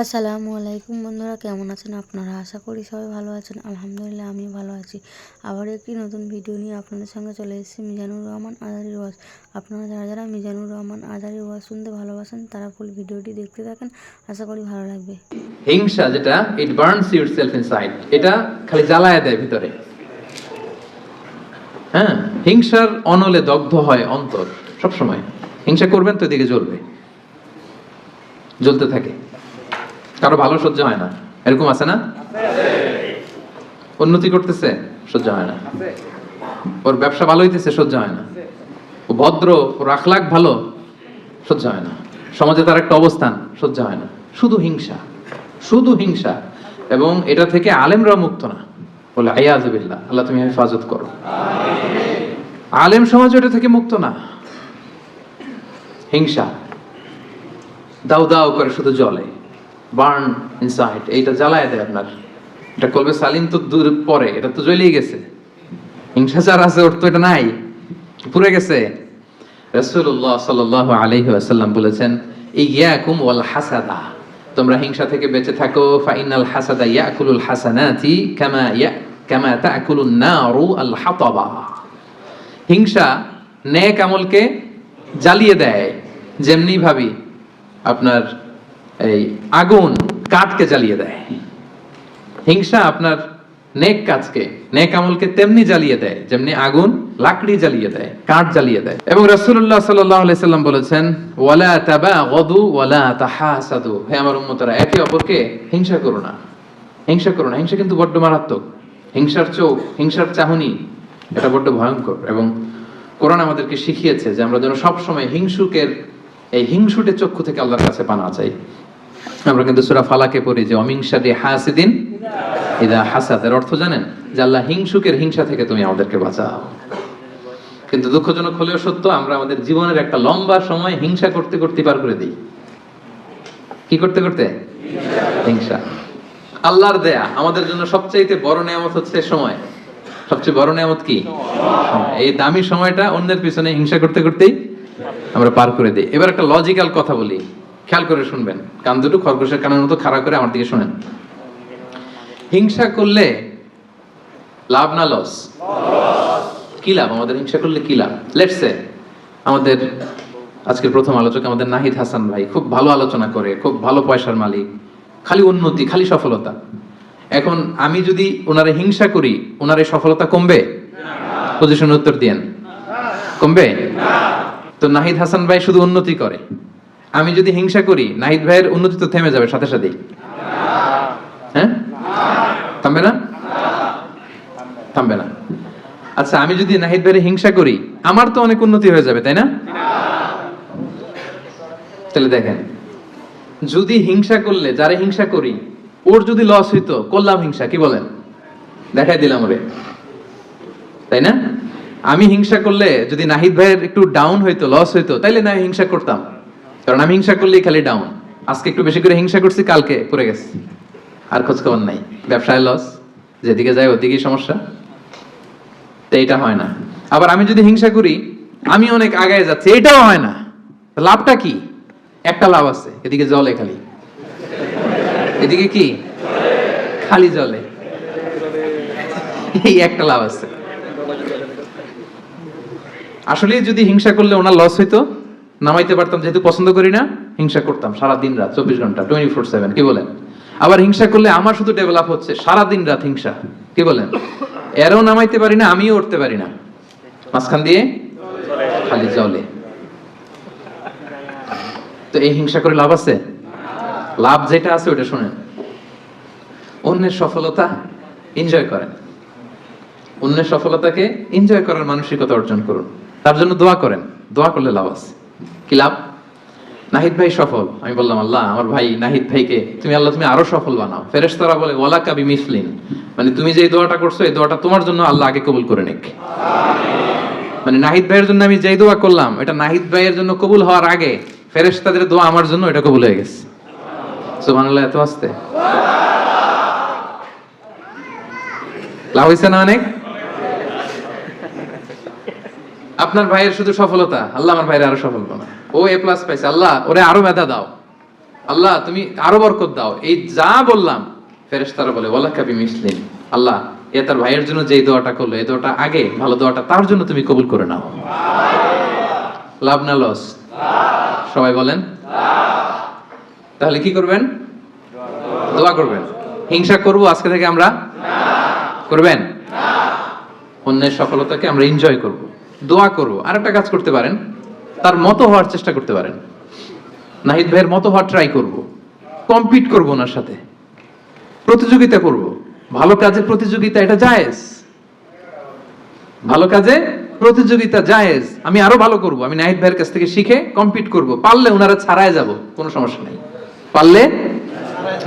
আসসালামু আলাইকুম বন্ধুরা, কেমন আছেন আপনারা? আশা করি সবাই ভালো আছেন। আলহামদুলিল্লাহ আমিও ভালো আছি। আবার একটি নতুন ভিডিও নিয়ে আপনাদের সঙ্গে চলে এসেছি মিজানুর রহমান আজারির ওয়াজ। আপনারা যারা যারা মিজানুর রহমান আজারির ওয়াজ শুনতে ভালোবাসেন তারা ফুল ভিডিওটি দেখতে থাকেন, আশা করি ভালো লাগবে। হিংসা যেটা ইট বার্নস ইউরসেলফ ইনসাইড, এটা খালি জ্বালায় দেয় ভিতরে। হ্যাঁ, হিংসার অনলে দগ্ধ হয় অন্তর। সব সময় হিংসা করবেন তো এদিকে জ্বলবে, জ্বলতে থাকে। কারো ভালো সহ্য হয় না, এরকম আছে না? উন্নতি করতেছে সহ্য হয় না, ওর ব্যবসা ভালো হইতেছে সহ্য হয় না, ও ভদ্র, ওর আখলাক ভালো সহ্য হয় না, সমাজে তার একটা অবস্থান সহ্য হয় না। শুধু হিংসা, শুধু হিংসা। এবং এটা থেকে আলেমরাও মুক্ত না, বলে আয়াযুবিল্লাহ, আল্লাহ তুমি হেফাজত করো। আলেম সমাজ এটা থেকে মুক্ত না। হিংসা দাউ দাউ করে শুধু জ্বলে, বার্ন ইনসাইড, এইটা জ্বালায় দেয় আপনার। এটা কলবে সালিম তো দূর পরে, এটা তো জ্বলেই গেছে। হিংসা যার আছে ওর তো এটা নাই, পুড়ে গেছে। রাসূলুল্লাহ সাল্লাল্লাহু আলাইহি ওয়াসাল্লাম বলেছেন, ইয়াকুম ওয়াল হাসাদা, তোমরা হিংসা থেকে বেঁচে থাকো। ফাইনাল হাসাদা ইয়াকুলুল হাসানাতি কামা তাকুলুন নারু আল হাতাবা। হিংসা নেক আমলকে জ্বালিয়ে দেয়, যেমনি ভাবি আপনার এই আগুন কাঠকে জ্বালিয়ে দেয়। হিংসা আপনার নেক কাজকে, নেক আমলকে তেমনি জ্বালিয়ে দেয় যেমনি আগুন লাকড়ি জ্বালিয়ে দেয়, কাঠ জ্বালিয়ে দেয়। এবং রাসূলুল্লাহ সাল্লাল্লাহু আলাইহি সাল্লাম বলেছেন, ওয়ালা তাবাগাদু ওয়ালা তাহাসাদু, হে আমার উম্মতরা, একে অপরকে হিংসা করো না, হিংসা করো না। হিংসা কিন্তু বড্ড মারাত্মক। হিংসার চোখ, হিংসার চাহনি, এটা বড্ড ভয়ঙ্কর। এবং কোরআন আমাদেরকে শিখিয়েছে যে আমরা যেন সবসময় হিংসুকের এই হিংসুটে চক্ষু থেকে আল্লাহর কাছে পানা চাই। আমরা কিন্তু সূরা ফালাকে পড়ি যে অমিন শাররি হাসিদিন ইযা হাসাদ, এর অর্থ জানেন? যে আল্লাহ হিংসুকের হিংসা থেকে তুমি আমাদেরকে বাঁচাও। কিন্তু দুঃখজনক হলেও সত্য, আমরা আমাদের জীবনের একটা লম্বা সময় হিংসা করতে করতে পার করে দিই। কি করতে করতে? হিংসা। আল্লাহর দেয়া আমাদের জন্য সবচেয়ে বড় নিয়ামত হচ্ছে সময়। সবচেয়ে বড় নিয়ামত কি? এই দামি সময়টা অন্যের পিছনে হিংসা করতে করতেই আমরা পার করে দিই। এবার একটা লজিক্যাল কথা বলি, খেয়াল করে শুনবেন, কান দুটো খরগোশের কানের মতো খাড়া করে আমার দিকে শুনেন। হিংসা করলে লাভ না লস? কি লাভ আমাদের হিংসা করলে? কি লাভ? লেটস সে আমাদের আজকের প্রথম আলোচক আমাদের নাহিদ হাসান ভাই খুব ভালো আলোচনা করে, খুব ভালো পয়সার মালিক, খালি উন্নতি, খালি সফলতা। এখন আমি যদি ওনারে হিংসা করি, ওনার এই সফলতা কমবে? পজিশন উত্তর দিয়েন, কমবে? তো নাহিদ হাসান ভাই শুধু উন্নতি করে, আমি যদি হিংসা করি নাহিদ ভাইয়ের উন্নতি তো থেমে যাবে সাথে সাথেই। হ্যাঁ, থামবে না? থামবে না। আচ্ছা, আমি যদি নাহিদ ভাইয়ের হিংসা করি, আমার তো অনেক উন্নতি হয়ে যাবে, তাই না? তাহলে দেখেন, যদি হিংসা করলে, যারা হিংসা করি, ওর যদি লস হইতো, করলাম হিংসা, কি বলেন? দেখাই দিলাম ওরে, তাই না? আমি হিংসা করলে যদি নাহিদ ভাইয়ের একটু ডাউন হইতো, লস হইতো, তাইলে না হিংসা করতাম, কারণ আমি হিংসা করলেই খালি ডাউন। আজকে একটু বেশি করে হিংসা করছি, কালকে পড়ে গেছে, আর খোঁজ খবর নাই, ব্যবসায় লস, যেদিকে যায় ওদিকেই সমস্যা। তো এটা হয় না। আবার আমি যদি হিংসা করি, আমি অনেক আগায় যাচ্ছি, এটাও হয় না। লাভটা কি? একটা লাভ আছে, এদিকে জলে খালি, এদিকে কি খালি জলে, এই একটা লাভ আছে। আসলে যদি হিংসা করলে ওনার লস হইতো, নামাইতে পারতাম, যেহেতু পছন্দ করি না, হিংসা করতাম সারা দিন রাত, 24 ঘন্টা, 24/7, কি বলেন? আবার হিংসা করলে আমার শুধু ডেভেলপ হচ্ছে, সারা দিন রাত হিংসা, কি বলেন? এরও নামাইতে পারি না, আমিও উঠতে পারি না, মাঝখান দিয়ে খালি জলে। তো এই হিংসা করে লাভ আছে? লাভ যেটা আছে ওটা শুনেন, অন্যের সফলতা এনজয় করেন, অন্যের সফলতাকে এনজয় করার মানসিকতা অর্জন করুন, তার জন্য দোয়া করেন। দোয়া করলে লাভ আছে। কি লাভ? নাহিদ ভাই সফল, আমি বললাম আল্লাহ আমার ভাই নাহিদ ভাইকে তুমি, আল্লাহ তুমি আরো সফল বানাও। ফেরেশতারা বলে ওয়ালাকা বিমিসলিন, মানে তুমি যে দোয়াটা করছো এই দোয়াটা তোমার জন্য আল্লাহ আগে কবুল করে নিক। মানে নাহিদ ভাইয়ের জন্য আমি যেই দোয়া করলাম, এটা নাহিদ ভাইয়ের জন্য কবুল হওয়ার আগে ফেরেশতাদের দোয়া আমার জন্য এটা কবুল হয়ে গেছে। সুবহানাল্লাহ, এত আস্তে লাভ হইছে না অনেক? আপনার ভাইয়ের শুধু সফলতা, আল্লাহ আমার ভাইয়ের আরো সফল বানাও। ও A+ পাইছে, আল্লাহ ওরে আরো মেধা দাও, আল্লাহ তুমি আরো বরকত দাও, এই যা বললাম ফেরেশতারা বলে ওয়ালাকা বিমিসলিন, আল্লাহ এ তার ভাইয়ের জন্য যেই দোয়াটা করলো এই দোয়াটা আগে, ভালো দোয়াটা তার জন্য তুমি কবুল করে নাও। লাভ না লস? সবাই বলেন। তাহলে কি করবেন? দোয়া করবেন। হিংসা করব আজকে থেকে আমরা? করবেন? অন্যের সফলতাকে আমরা এনজয় করব, দোয়া করব। আরেকটা কাজ করতে পারেন, তার মতো হওয়ার চেষ্টা করতে পারেন। নাহিদ ভাইয়ের মতো হওয়ার ট্রাই করব, কম্পিট করব, ওনার সাথে প্রতিযোগিতা করব। ভালো কাজে প্রতিযোগিতা, এটা জায়েজ। ভালো কাজে প্রতিযোগিতা জায়েজ। আমি আরো ভালো করব, আমি নাহিদ ভাইয়ের কাছ থেকে শিখে কম্পিট করব, পারলে ওনারা ছাড়ায় যাব, কোনো সমস্যা নেই। পারলে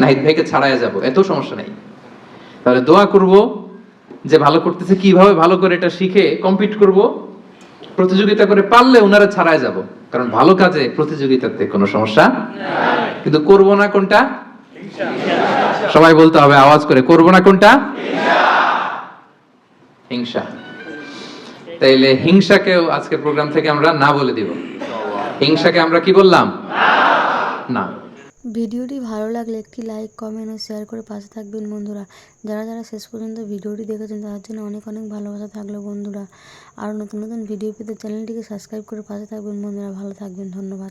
নাহিদ ভাইকে ছাড়ায় যাব, এত সমস্যা নেই। তাহলে দোয়া করব যে ভালো করতেছে কিভাবে ভালো করে এটা শিখে কম্পিট করব, প্রতিযোগিতা করে পারলে ওনারা ছাড়ায় যাব। কারণ ভালো কাজে প্রতিযোগিতাতে কোনো সমস্যা নাই। কিন্তু করব না কোনটা? সবাই বলতে হবে আওয়াজ করে, করব না কোনটা? হিংসা। তাইলে হিংসাকেও আজকের প্রোগ্রাম থেকে আমরা না বলে দিব। হিংসাকে আমরা কি বললাম? না। ভিডিওটি ভালো লাগলে একটি লাইক, কমেন্ট ও শেয়ার করে পাশে থাকবেন বন্ধুরা। যারা যারা শেষ পর্যন্ত ভিডিওটি দেখেছেন তাদের জন্য অনেক অনেক ভালোবাসা থাকলো বন্ধুরা। আর নতুন নতুন ভিডিও পেতে চ্যানেলটিকে সাবস্ক্রাইব করে পাশে থাকবেন বন্ধুরা। ভালো থাকবেন, ধন্যবাদ।